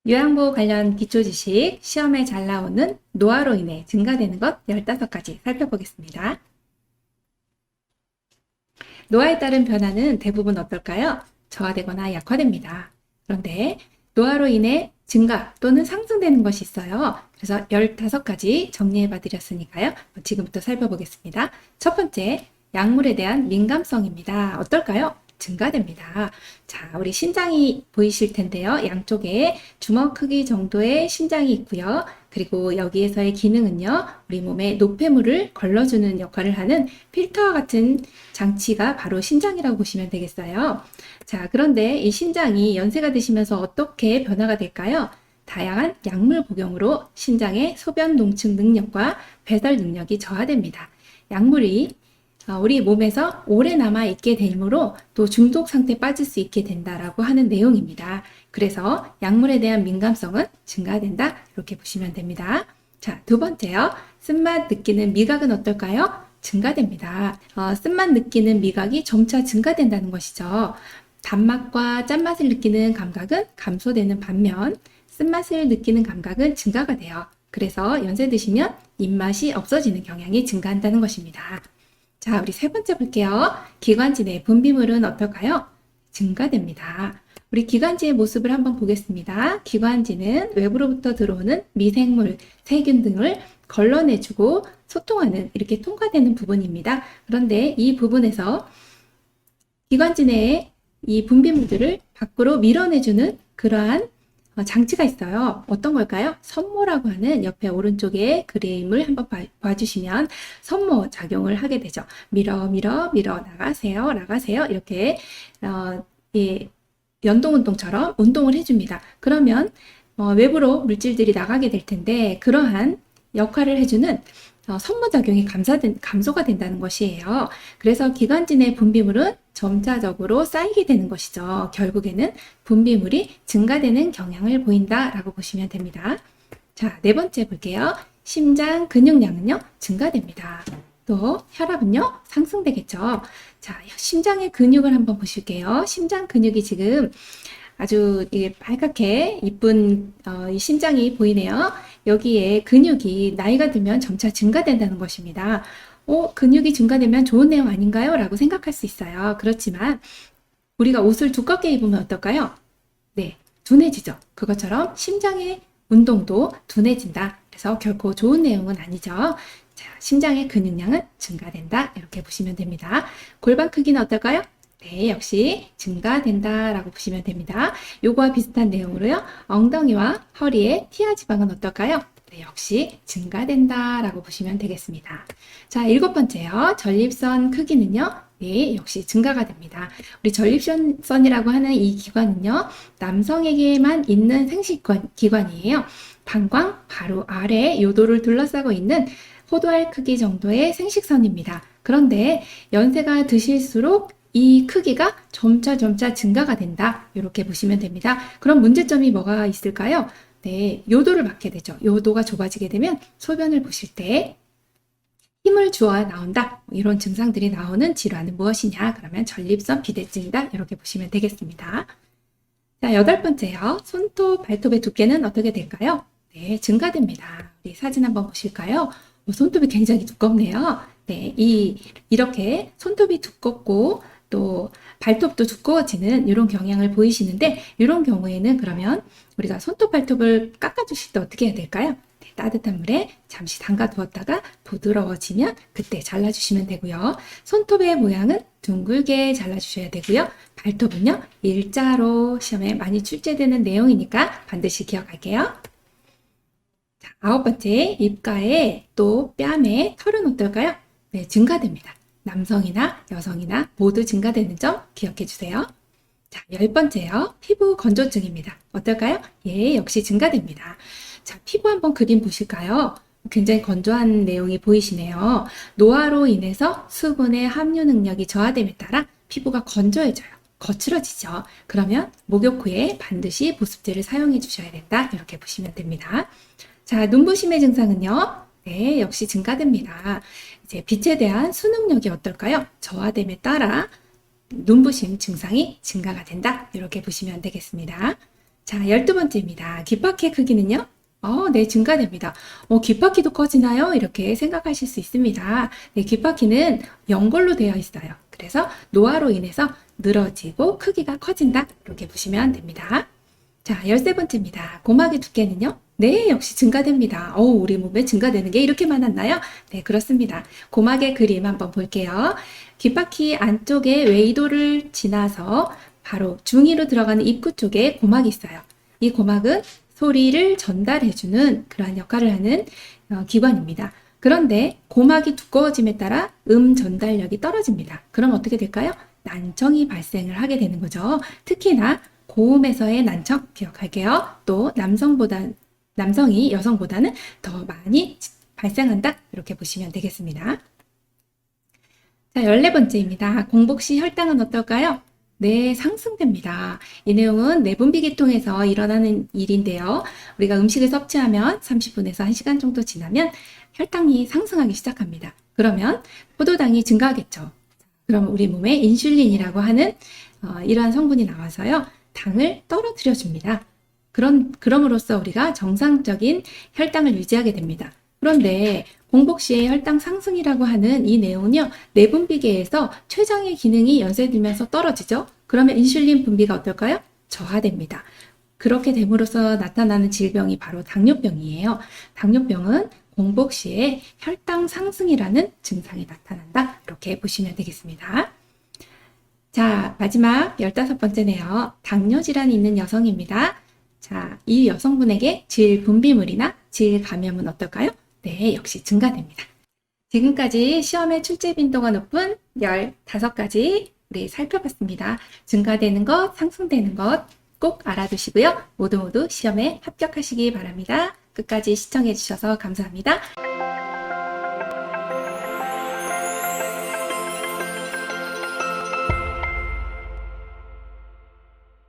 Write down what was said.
요양보 관련 기초 지식, 시험에 잘 나오는 노화로 인해 증가되는 것 15가지 살펴보겠습니다. 노화에 따른 변화는 대부분 어떨까요? 저하되거나 약화됩니다. 그런데 노화로 인해 증가 또는 상승되는 것이 있어요. 그래서 15가지 정리해 봐드렸으니까요. 지금부터 살펴보겠습니다. 첫 번째, 약물에 대한 민감성입니다. 어떨까요? 증가됩니다. 자, 우리 신장이 보이실 텐데요. 양쪽에 주먹 크기 정도의 신장이 있고요. 그리고 여기에서의 기능은요, 우리 몸에 노폐물을 걸러주는 역할을 하는 필터와 같은 장치가 바로 신장이라고 보시면 되겠어요. 자, 그런데 이 신장이 연세가 드시면서 어떻게 변화가 될까요? 다양한 약물 복용으로 신장의 소변 농축 능력과 배설 능력이 저하됩니다. 약물이 우리 몸에서 오래 남아 있게 되므로 또 중독 상태에 빠질 수 있게 된다라고 하는 내용입니다. 그래서 약물에 대한 민감성은 증가된다 이렇게 보시면 됩니다. 자, 두 번째요. 쓴맛 느끼는 미각은 어떨까요? 증가됩니다. 쓴맛 느끼는 미각이 점차 증가된다는 것이죠. 단맛과 짠맛을 느끼는 감각은 감소되는 반면 쓴맛을 느끼는 감각은 증가가 돼요. 그래서 연세 드시면 입맛이 없어지는 경향이 증가한다는 것입니다. 자, 우리 세 번째 볼게요. 기관지 내 분비물은 어떨까요? 증가됩니다. 우리 기관지의 모습을 한번 보겠습니다. 기관지는 외부로부터 들어오는 미생물, 세균 등을 걸러내주고 소통하는 이렇게 통과되는 부분입니다. 그런데 이 부분에서 기관지 내에 이 분비물들을 밖으로 밀어내주는 그러한 장치가 있어요. 어떤 걸까요? 섬모라고 하는 옆에 오른쪽에 그림을 한번 봐주시면 섬모 작용을 하게 되죠. 밀어 나가세요 나가세요 이렇게 예, 연동운동처럼 운동을 해줍니다. 그러면 외부로 물질들이 나가게 될 텐데 그러한 역할을 해주는 선모작용이 감소가 된다는 것이에요. 그래서 기관지 내 분비물은 점차적으로 쌓이게 되는 것이죠. 결국에는 분비물이 증가되는 경향을 보인다라고 보시면 됩니다. 자, 네 번째 볼게요. 심장 근육량은요, 증가됩니다. 또 혈압은요, 상승되겠죠. 자, 심장의 근육을 한번 보실게요. 심장 근육이 지금 아주 빨갛게 이쁜 이 심장이 보이네요. 여기에 근육이 나이가 들면 점차 증가된다는 것입니다. 근육이 증가되면 좋은 내용 아닌가요? 라고 생각할 수 있어요. 그렇지만 우리가 옷을 두껍게 입으면 어떨까요? 네, 둔해지죠. 그것처럼 심장의 운동도 둔해진다. 그래서 결코 좋은 내용은 아니죠. 자, 심장의 근육량은 증가된다. 이렇게 보시면 됩니다. 골반 크기는 어떨까요? 네, 역시 증가된다라고 보시면 됩니다. 요거와 비슷한 내용으로요. 엉덩이와 허리의 티하 지방은 어떨까요? 네, 역시 증가된다라고 보시면 되겠습니다. 자, 7번째요. 전립선 크기는요. 네, 역시 증가가 됩니다. 우리 전립선이라고 하는 이 기관은요. 남성에게만 있는 생식기관이에요. 방광 바로 아래 요도를 둘러싸고 있는 호두알 크기 정도의 생식선입니다. 그런데 연세가 드실수록 이 크기가 점차 증가가 된다. 이렇게 보시면 됩니다. 그럼 문제점이 뭐가 있을까요? 네, 요도를 맡게 되죠. 요도가 좁아지게 되면 소변을 보실 때 힘을 주어야 나온다. 이런 증상들이 나오는 질환은 무엇이냐? 그러면 전립선 비대증이다. 이렇게 보시면 되겠습니다. 자, 8번째요. 손톱, 발톱의 두께는 어떻게 될까요? 네, 증가됩니다. 우리 사진 한번 보실까요? 손톱이 굉장히 두껍네요. 네, 이렇게 손톱이 두껍고 또 발톱도 두꺼워지는 이런 경향을 보이시는데 이런 경우에는 그러면 우리가 손톱 발톱을 깎아주실 때 어떻게 해야 될까요? 네, 따뜻한 물에 잠시 담가 두었다가 부드러워지면 그때 잘라주시면 되고요. 손톱의 모양은 둥글게 잘라주셔야 되고요. 발톱은요, 일자로 시험에 많이 출제되는 내용이니까 반드시 기억할게요. 자, 9번째, 입가에 또 뺨에 털은 어떨까요? 네, 증가됩니다. 남성이나 여성이나 모두 증가되는 점 기억해 주세요. 자, 10번째요. 피부 건조증입니다. 어떨까요? 예, 역시 증가됩니다. 자, 피부 한번 그림 보실까요? 굉장히 건조한 내용이 보이시네요. 노화로 인해서 수분의 함유 능력이 저하됨에 따라 피부가 건조해져요. 거칠어지죠. 그러면 목욕 후에 반드시 보습제를 사용해 주셔야 된다. 이렇게 보시면 됩니다. 자, 눈부심의 증상은요? 네, 역시 증가됩니다. 이제 빛에 대한 수능력이 어떨까요? 저하됨에 따라 눈부심 증상이 증가가 된다. 이렇게 보시면 되겠습니다. 자, 12번째입니다. 귓바퀴의 크기는요? 네, 증가됩니다. 귓바퀴도 커지나요? 이렇게 생각하실 수 있습니다. 네, 귓바퀴는 연골로 되어 있어요. 그래서 노화로 인해서 늘어지고 크기가 커진다. 이렇게 보시면 됩니다. 자, 13번째입니다. 고막의 두께는요? 네, 역시 증가됩니다. 우리 몸에 증가되는 게 이렇게 많았나요? 네, 그렇습니다. 고막의 그림 한번 볼게요. 귓바퀴 안쪽에 웨이도를 지나서 바로 중위로 들어가는 입구 쪽에 고막이 있어요. 이 고막은 소리를 전달해주는 그러한 역할을 하는 기관입니다. 그런데 고막이 두꺼워짐에 따라 전달력이 떨어집니다. 그럼 어떻게 될까요? 난청이 발생을 하게 되는 거죠. 특히나 고음에서의 난청 기억할게요. 또 남성이 여성보다는 더 많이 발생한다. 이렇게 보시면 되겠습니다. 자, 14번째입니다. 공복 시 혈당은 어떨까요? 네, 상승됩니다. 이 내용은 내분비계통에서 일어나는 일인데요. 우리가 음식을 섭취하면 30분에서 1시간 정도 지나면 혈당이 상승하기 시작합니다. 그러면 포도당이 증가하겠죠. 그럼 우리 몸에 인슐린이라고 하는 이러한 성분이 나와서요. 당을 떨어뜨려 줍니다. 그럼으로써 우리가 정상적인 혈당을 유지하게 됩니다. 그런데 공복 시에 혈당 상승이라고 하는 이 내용은요, 내분비계에서 췌장의 기능이 연쇄되면서 떨어지죠. 그러면 인슐린 분비가 어떨까요? 저하됩니다. 그렇게 됨으로써 나타나는 질병이 바로 당뇨병이에요. 당뇨병은 공복 시에 혈당 상승이라는 증상이 나타난다. 이렇게 보시면 되겠습니다. 자, 마지막 15번째네요. 당뇨질환이 있는 여성입니다. 자, 이 여성분에게 질 분비물이나 질 감염은 어떨까요? 네, 역시 증가됩니다. 지금까지 시험의 출제 빈도가 높은 15가지 우리 살펴봤습니다. 증가되는 것, 상승되는 것 꼭 알아두시고요. 모두 시험에 합격하시기 바랍니다. 끝까지 시청해 주셔서 감사합니다.